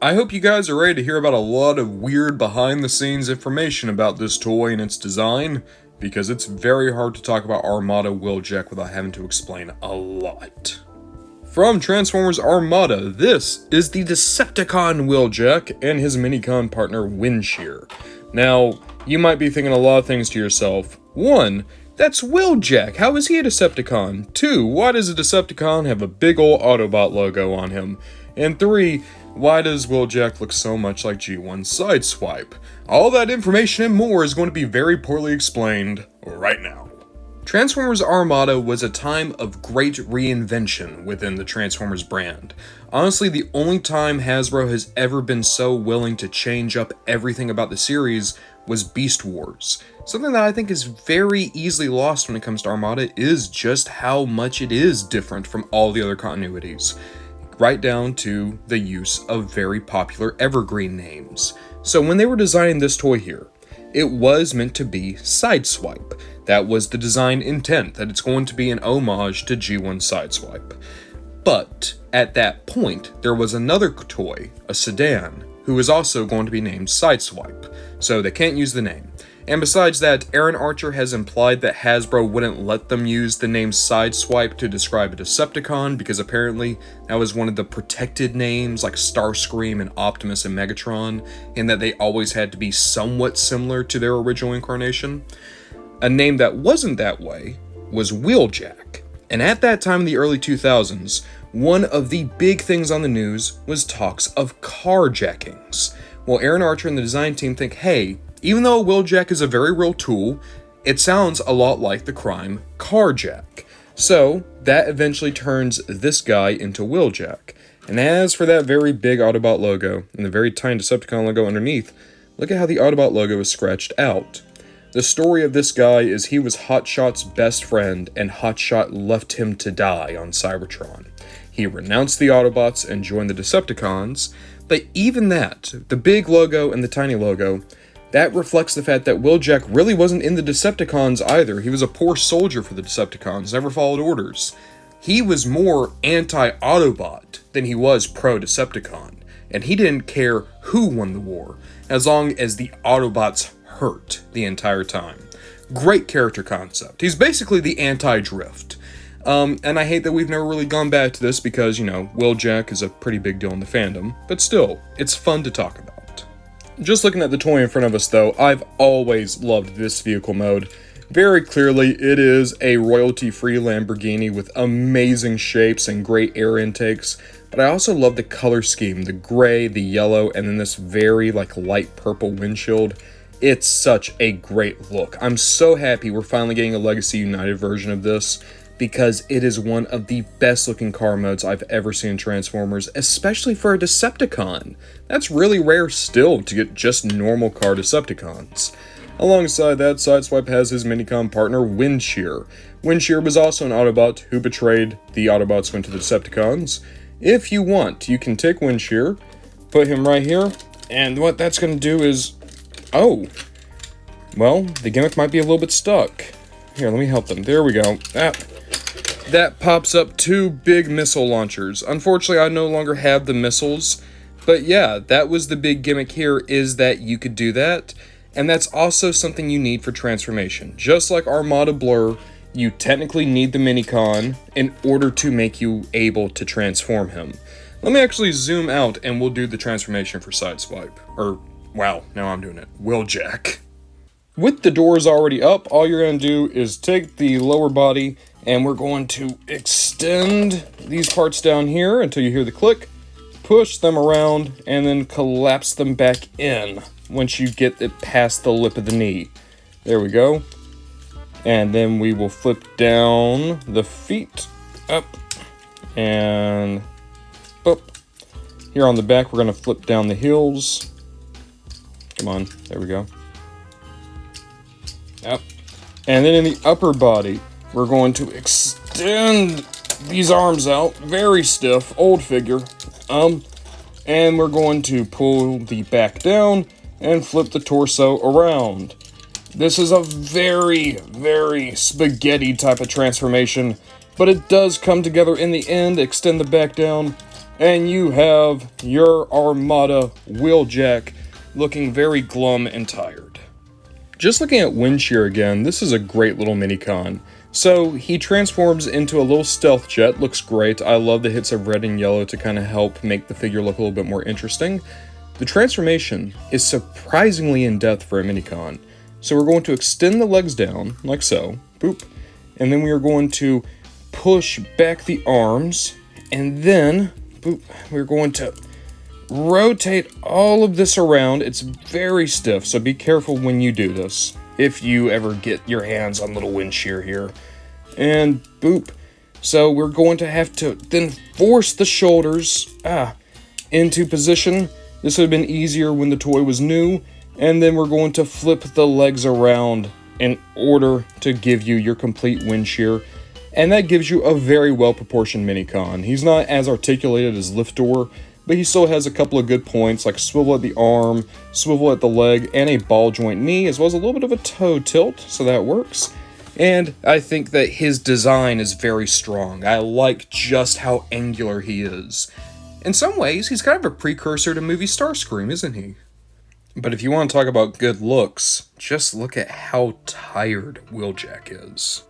I hope you guys are ready to hear about a lot of weird behind-the-scenes information about this toy and its design, because it's very hard to talk about Armada Wheeljack without having to explain a lot. From Transformers Armada, this is the Decepticon Wheeljack and his minicon partner Windsheer. Now, you might be thinking a lot of things to yourself. 1. That's Wheeljack, how is he a Decepticon? 2. Why does a Decepticon have a big ol' Autobot logo on him? And 3. Why does Wheeljack look so much like G1 Sideswipe? All that information and more is going to be very poorly explained right now. Transformers Armada was a time of great reinvention within the Transformers brand. Honestly, the only time Hasbro has ever been so willing to change up everything about the series was Beast Wars. Something that I think is very easily lost when it comes to Armada is just how much it is different from all the other continuities. Right down to the use of very popular evergreen names. So when they were designing this toy here, it was meant to be Sideswipe. That was the design intent, that it's going to be an homage to G1 Sideswipe. But at that point, there was another toy, a sedan, who was also going to be named Sideswipe, so they can't use the name. And besides that, Aaron Archer has implied that Hasbro wouldn't let them use the name Sideswipe to describe a Decepticon because apparently that was one of the protected names like Starscream and Optimus and Megatron, and that they always had to be somewhat similar to their original incarnation. A name that wasn't that way was Wheeljack. And at that time in the early 2000s, one of the big things on the news was talks of carjackings. Well, Aaron Archer and the design team think, hey, even though a Wheeljack is a very real tool, it sounds a lot like the crime carjack. So, that eventually turns this guy into Wheeljack. And as for that very big Autobot logo, and the very tiny Decepticon logo underneath, look at how the Autobot logo is scratched out. The story of this guy is he was Hotshot's best friend, and Hotshot left him to die on Cybertron. He renounced the Autobots and joined the Decepticons, but even that, the big logo and the tiny logo, that reflects the fact that Wheeljack really wasn't in the Decepticons either. He was a poor soldier for the Decepticons, never followed orders. He was more anti-Autobot than he was pro-Decepticon, and he didn't care who won the war, as long as the Autobots hurt the entire time. Great character concept. He's basically the anti-Drift. And I hate that we've never really gone back to this because, Wheeljack is a pretty big deal in the fandom, but still, it's fun to talk about. Just looking at the toy in front of us though, I've always loved this vehicle mode. Very clearly, it is a royalty-free Lamborghini with amazing shapes and great air intakes, but I also love the color scheme, the gray, the yellow, and then this very light purple windshield. It's such a great look. I'm so happy we're finally getting a Legacy United version of this, because it is one of the best looking car modes I've ever seen in Transformers, especially for a Decepticon. That's really rare still to get just normal car Decepticons. Alongside that, Sideswipe has his minicon partner Windsheer. Windsheer was also an Autobot who betrayed the Autobots went to the Decepticons. If you want, you can take Windsheer, put him right here, and what that's going to do is... oh, well, the gimmick might be a little bit stuck. Here, let me help them. There we go. That pops up 2 big missile launchers. Unfortunately, I no longer have the missiles, but yeah, that was the big gimmick here, is that you could do that, and that's also something you need for transformation. Just like Armada Blur, you technically need the minicon in order to make you able to transform him. Let me actually zoom out and we'll do the transformation for Sideswipe. Or, wow, now I'm doing it. Wheeljack. With the doors already up, all you're going to do is take the lower body and we're going to extend these parts down here until you hear the click, push them around, and then collapse them back in once you get it past the lip of the knee. There we go. And then we will flip down the feet, up, and up. Here on the back, we're going to flip down the heels. Come on, there we go. Yep. And then in the upper body, we're going to extend these arms out, very stiff, old figure. And we're going to pull the back down and flip the torso around. This is a very, very spaghetti type of transformation, but it does come together in the end. Extend the back down, and you have your Armada Wheeljack looking very glum and tired. Just looking at Windsheer again, this is a great little minicon. So he transforms into a little stealth jet, looks great. I love the hits of red and yellow to kind of help make the figure look a little bit more interesting. The transformation is surprisingly in depth for a minicon. So we're going to extend the legs down, like so, boop, and then we are going to push back the arms, and then, boop, we're going to rotate all of this around. It's very stiff, so be careful when you do this, if you ever get your hands on little Windshear here. And boop. So we're going to have to then force the shoulders into position. This would have been easier when the toy was new. And then we're going to flip the legs around in order to give you your complete Windshear. And that gives you a very well-proportioned minicon. He's not as articulated as Liftor, but he still has a couple of good points, like swivel at the arm, swivel at the leg, and a ball joint knee, as well as a little bit of a toe tilt, so that works. And I think that his design is very strong. I like just how angular he is. In some ways, he's kind of a precursor to movie Starscream, isn't he? But if you want to talk about good looks, just look at how tired Wheeljack is.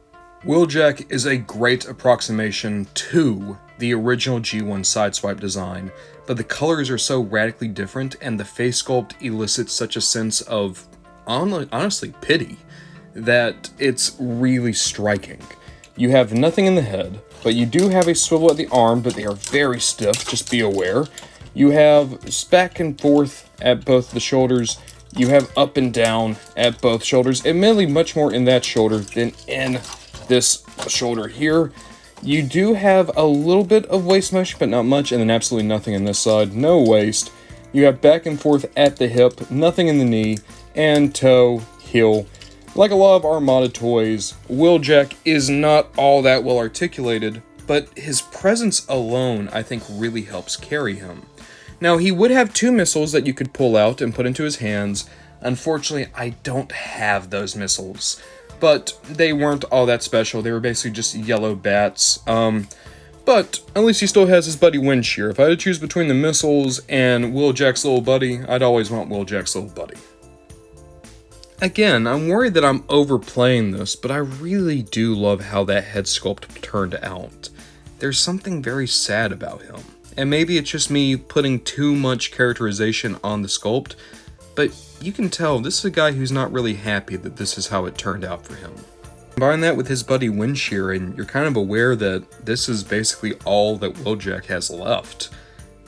Wheeljack is a great approximation to the original G1 Sideswipe design, but the colors are so radically different and the face sculpt elicits such a sense of, honestly, pity, that it's really striking. You have nothing in the head, but you do have a swivel at the arm, but they are very stiff, just be aware. You have back and forth at both the shoulders. You have up and down at both shoulders, admittedly much more in that shoulder than in this shoulder here. You do have a little bit of waist mesh, but not much, and then absolutely nothing on this side. No waist. You have back and forth at the hip, nothing in the knee, and toe, heel. Like a lot of Armada toys, Wheeljack is not all that well articulated, but his presence alone, I think, really helps carry him. Now, he would have two missiles that you could pull out and put into his hands. Unfortunately, I don't have those missiles. But they weren't all that special. They were basically just yellow bats. But at least he still has his buddy Windshear. If I had to choose between the missiles and Wheeljack's little buddy, I'd always want Wheeljack's little buddy. Again, I'm worried that I'm overplaying this, but I really do love how that head sculpt turned out. There's something very sad about him. And maybe it's just me putting too much characterization on the sculpt, but you can tell this is a guy who's not really happy that this is how it turned out for him. Combine that with his buddy Windshear, and you're kind of aware that this is basically all that Wheeljack has left.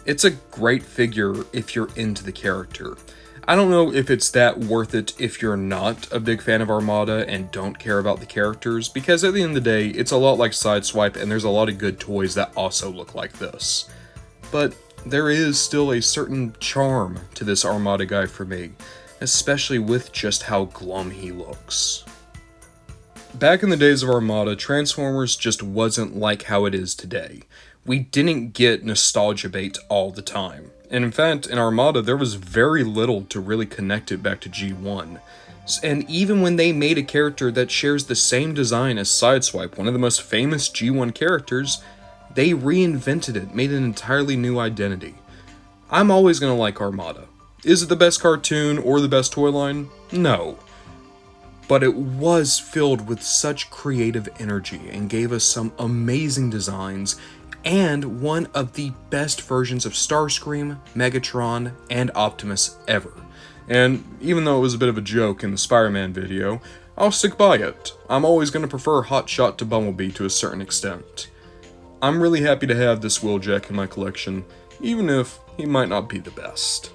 It's a great figure if you're into the character. I don't know if it's that worth it if you're not a big fan of Armada and don't care about the characters, because at the end of the day, it's a lot like Sideswipe, and there's a lot of good toys that also look like this. But there is still a certain charm to this Armada guy for me, especially with just how glum he looks. Back in the days of Armada, Transformers just wasn't like how it is today. We didn't get nostalgia bait all the time. And in fact, in Armada, there was very little to really connect it back to G1. And even when they made a character that shares the same design as Sideswipe, one of the most famous G1 characters, they reinvented it, made an entirely new identity. I'm always going to like Armada. Is it the best cartoon or the best toy line? No. But it was filled with such creative energy and gave us some amazing designs and one of the best versions of Starscream, Megatron, and Optimus ever. And even though it was a bit of a joke in the Spider-Man video, I'll stick by it. I'm always going to prefer Hotshot to Bumblebee to a certain extent. I'm really happy to have this Wheeljack in my collection, even if he might not be the best.